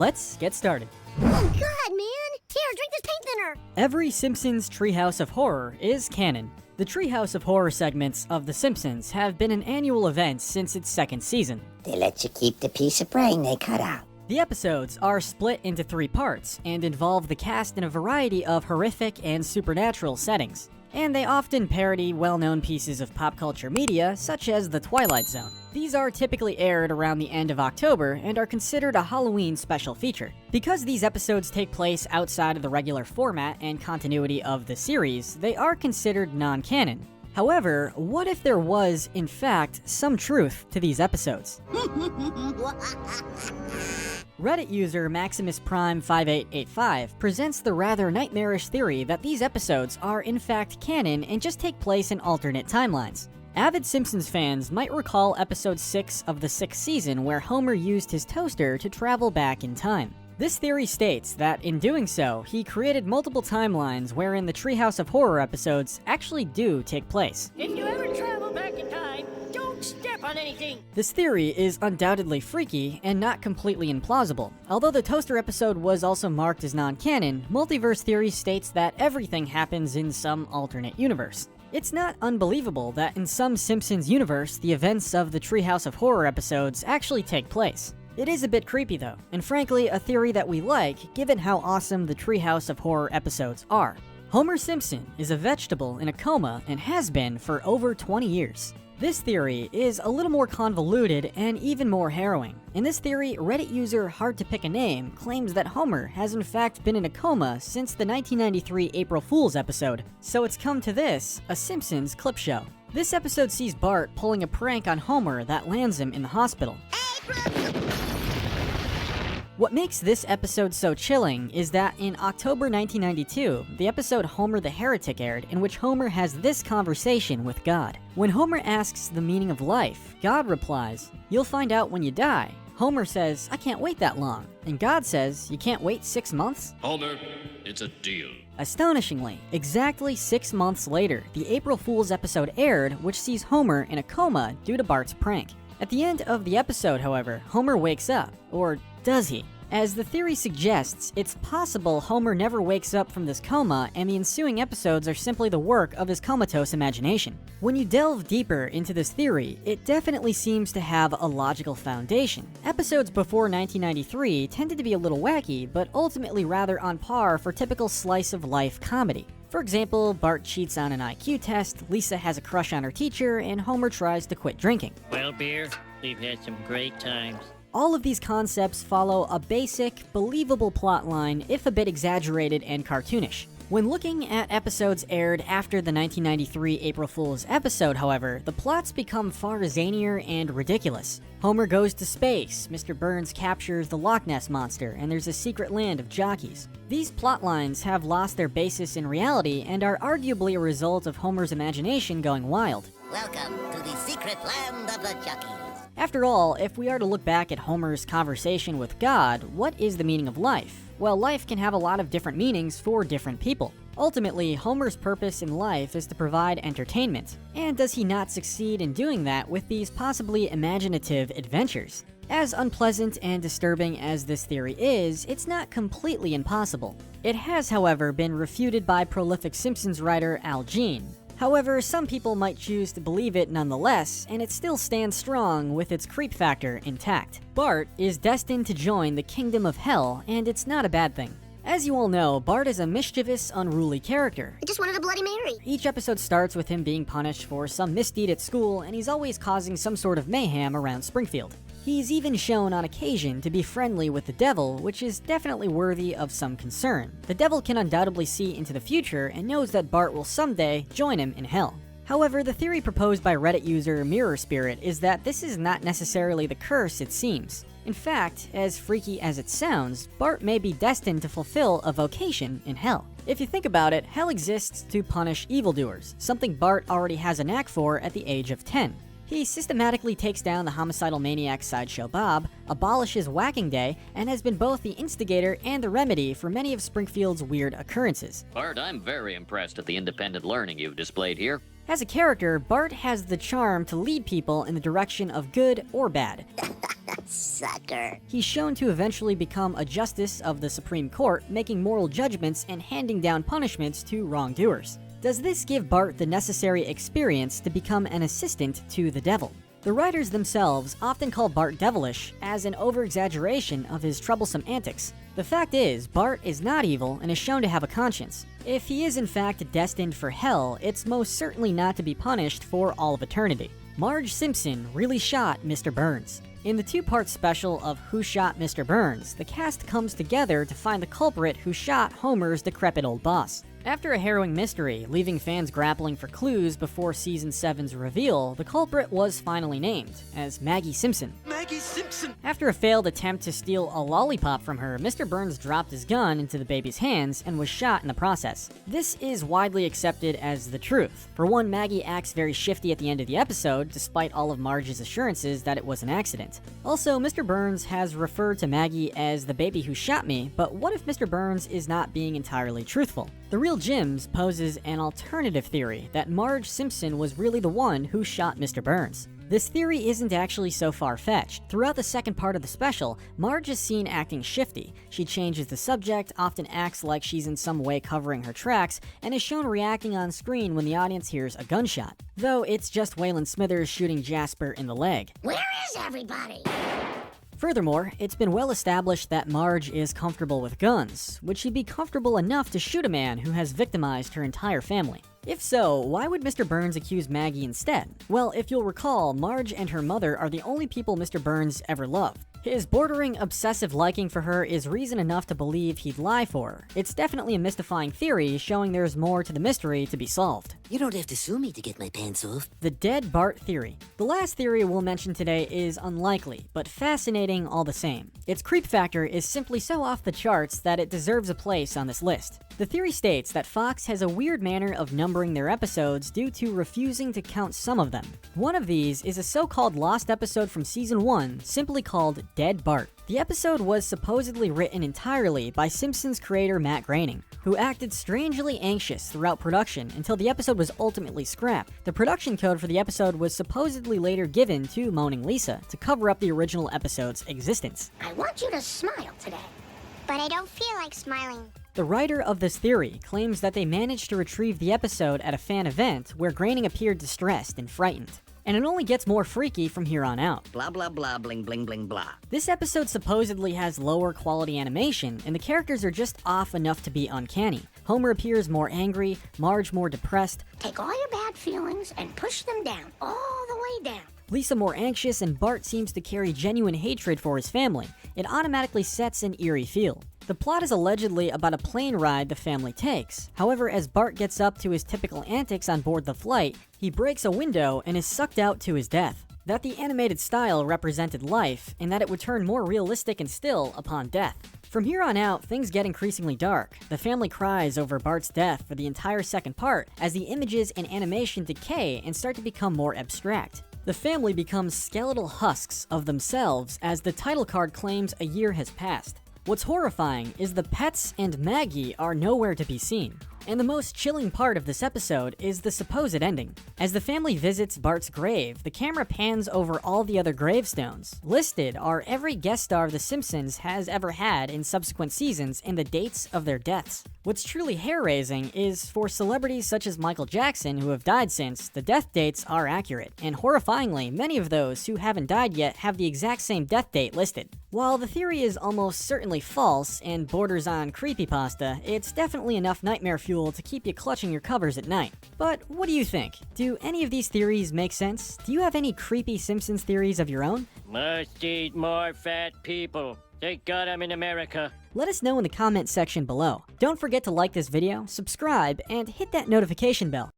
Let's get started. Oh God, man! Here, drink this paint thinner! Every Simpsons Treehouse of Horror is canon. The Treehouse of Horror segments of The Simpsons have been an annual event since its second season. They let you keep the piece of brain they cut out. The episodes are split into 3 parts and involve the cast in a variety of horrific and supernatural settings. And they often parody well-known pieces of pop culture media, such as The Twilight Zone. These are typically aired around the end of October and are considered a Halloween special feature. Because these episodes take place outside of the regular format and continuity of the series, they are considered non-canon. However, what if there was, in fact, some truth to these episodes? Reddit user MaximusPrime5885 presents the rather nightmarish theory that these episodes are in fact canon and just take place in alternate timelines. Avid Simpsons fans might recall episode 6 of the 6th season where Homer used his toaster to travel back in time. This theory states that in doing so, he created multiple timelines wherein the Treehouse of Horror episodes actually do take place. If you ever travel back in time, don't step on anything! This theory is undoubtedly freaky and not completely implausible. Although the toaster episode was also marked as non-canon, multiverse theory states that everything happens in some alternate universe. It's not unbelievable that in some Simpsons universe, the events of the Treehouse of Horror episodes actually take place. It is a bit creepy though, and frankly a theory that we like given how awesome the Treehouse of Horror episodes are. Homer Simpson is a vegetable in a coma and has been for over 20 years. This theory is a little more convoluted and even more harrowing. In this theory, Reddit user Hard to Pick a Name claims that Homer has in fact been in a coma since the 1993 April Fool's episode, so it's come to this, a Simpsons clip show. This episode sees Bart pulling a prank on Homer that lands him in the hospital. What makes this episode so chilling is that in October 1992, the episode Homer the Heretic aired, in which Homer has this conversation with God. When Homer asks the meaning of life, God replies, "You'll find out when you die." Homer says, "I can't wait that long." And God says, "You can't wait 6 months?" Homer, it's a deal. Astonishingly, exactly 6 months later, the April Fool's episode aired, which sees Homer in a coma due to Bart's prank. At the end of the episode, however, Homer wakes up. Or does he? As the theory suggests, it's possible Homer never wakes up from this coma and the ensuing episodes are simply the work of his comatose imagination. When you delve deeper into this theory, it definitely seems to have a logical foundation. Episodes before 1993 tended to be a little wacky, but ultimately rather on par for typical slice-of-life comedy. For example, Bart cheats on an IQ test, Lisa has a crush on her teacher, and Homer tries to quit drinking. Well, Beer, we've had some great times. All of these concepts follow a basic, believable plotline, if a bit exaggerated and cartoonish. When looking at episodes aired after the 1993 April Fool's episode, however, the plots become far zanier and ridiculous. Homer goes to space, Mr. Burns captures the Loch Ness Monster, and there's a secret land of jockeys. These plotlines have lost their basis in reality and are arguably a result of Homer's imagination going wild. Welcome to the secret land of the jockeys. After all, if we are to look back at Homer's conversation with God, what is the meaning of life? Well, life can have a lot of different meanings for different people. Ultimately, Homer's purpose in life is to provide entertainment. And does he not succeed in doing that with these possibly imaginative adventures? As unpleasant and disturbing as this theory is, it's not completely impossible. It has, however, been refuted by prolific Simpsons writer Al Jean. However, some people might choose to believe it nonetheless, and it still stands strong with its creep factor intact. Bart is destined to join the kingdom of hell, and it's not a bad thing. As you all know, Bart is a mischievous, unruly character. I just wanted a Bloody Mary! Each episode starts with him being punished for some misdeed at school, and he's always causing some sort of mayhem around Springfield. He's even shown on occasion to be friendly with the devil, which is definitely worthy of some concern. The devil can undoubtedly see into the future and knows that Bart will someday join him in hell. However, the theory proposed by Reddit user Mirror Spirit is that this is not necessarily the curse it seems. In fact, as freaky as it sounds, Bart may be destined to fulfill a vocation in hell. If you think about it, hell exists to punish evildoers, something Bart already has a knack for at the age of 10. He systematically takes down the homicidal maniac Sideshow Bob, abolishes Whacking Day, and has been both the instigator and the remedy for many of Springfield's weird occurrences. Bart, I'm very impressed at the independent learning you've displayed here. As a character, Bart has the charm to lead people in the direction of good or bad. Sucker. He's shown to eventually become a justice of the Supreme Court, making moral judgments and handing down punishments to wrongdoers. Does this give Bart the necessary experience to become an assistant to the devil? The writers themselves often call Bart devilish as an over-exaggeration of his troublesome antics. The fact is, Bart is not evil and is shown to have a conscience. If he is in fact destined for hell, it's most certainly not to be punished for all of eternity. Marge Simpson really shot Mr. Burns. In the two-part special of Who Shot Mr. Burns, the cast comes together to find the culprit who shot Homer's decrepit old boss. After a harrowing mystery, leaving fans grappling for clues before Season 7's reveal, the culprit was finally named as Maggie Simpson. Maggie Simpson! After a failed attempt to steal a lollipop from her, Mr. Burns dropped his gun into the baby's hands and was shot in the process. This is widely accepted as the truth. For one, Maggie acts very shifty at the end of the episode, despite all of Marge's assurances that it was an accident. Also, Mr. Burns has referred to Maggie as the baby who shot me, but what if Mr. Burns is not being entirely truthful? The Real Jims poses an alternative theory that Marge Simpson was really the one who shot Mr. Burns. This theory isn't actually so far-fetched. Throughout the second part of the special, Marge is seen acting shifty. She changes the subject, often acts like she's in some way covering her tracks, and is shown reacting on screen when the audience hears a gunshot. Though it's just Waylon Smithers shooting Jasper in the leg. Where is everybody? Furthermore, it's been well established that Marge is comfortable with guns. Would she be comfortable enough to shoot a man who has victimized her entire family? If so, why would Mr. Burns accuse Maggie instead? Well, if you'll recall, Marge and her mother are the only people Mr. Burns ever loved. His bordering obsessive liking for her is reason enough to believe he'd lie for her. It's definitely a mystifying theory, showing there's more to the mystery to be solved. You don't have to sue me to get my pants off. The dead Bart theory. The last theory we'll mention today is unlikely, but fascinating all the same. Its creep factor is simply so off the charts that it deserves a place on this list. The theory states that Fox has a weird manner of numbering their episodes due to refusing to count some of them. One of these is a so-called lost episode from Season 1, simply called Dead Bart. The episode was supposedly written entirely by Simpsons creator Matt Groening, who acted strangely anxious throughout production until the episode was ultimately scrapped. The production code for the episode was supposedly later given to Moaning Lisa to cover up the original episode's existence. I want you to smile today. But I don't feel like smiling. The writer of this theory claims that they managed to retrieve the episode at a fan event where Groening appeared distressed and frightened. And it only gets more freaky from here on out. Blah, blah, blah, bling, bling, bling, blah. This episode supposedly has lower quality animation, and the characters are just off enough to be uncanny. Homer appears more angry, Marge more depressed, Take all your bad feelings and push them down, all the way down. Lisa more anxious, and Bart seems to carry genuine hatred for his family. It automatically sets an eerie feel. The plot is allegedly about a plane ride the family takes. However, as Bart gets up to his typical antics on board the flight, he breaks a window and is sucked out to his death. That the animated style represented life, and that it would turn more realistic and still upon death. From here on out, things get increasingly dark. The family cries over Bart's death for the entire second part, as the images and animation decay and start to become more abstract. The family becomes skeletal husks of themselves as the title card claims a year has passed. What's horrifying is the pets and Maggie are nowhere to be seen. And the most chilling part of this episode is the supposed ending. As the family visits Bart's grave, the camera pans over all the other gravestones. Listed are every guest star The Simpsons has ever had in subsequent seasons and the dates of their deaths. What's truly hair-raising is for celebrities such as Michael Jackson who have died since, the death dates are accurate, and horrifyingly, many of those who haven't died yet have the exact same death date listed. While the theory is almost certainly false and borders on creepypasta, it's definitely enough nightmare fuel to keep you clutching your covers at night. But what do you think? Do any of these theories make sense? Do you have any creepy Simpsons theories of your own? Must eat more fat people. Thank God I'm in America. Let us know in the comment section below. Don't forget to like this video, subscribe, and hit that notification bell.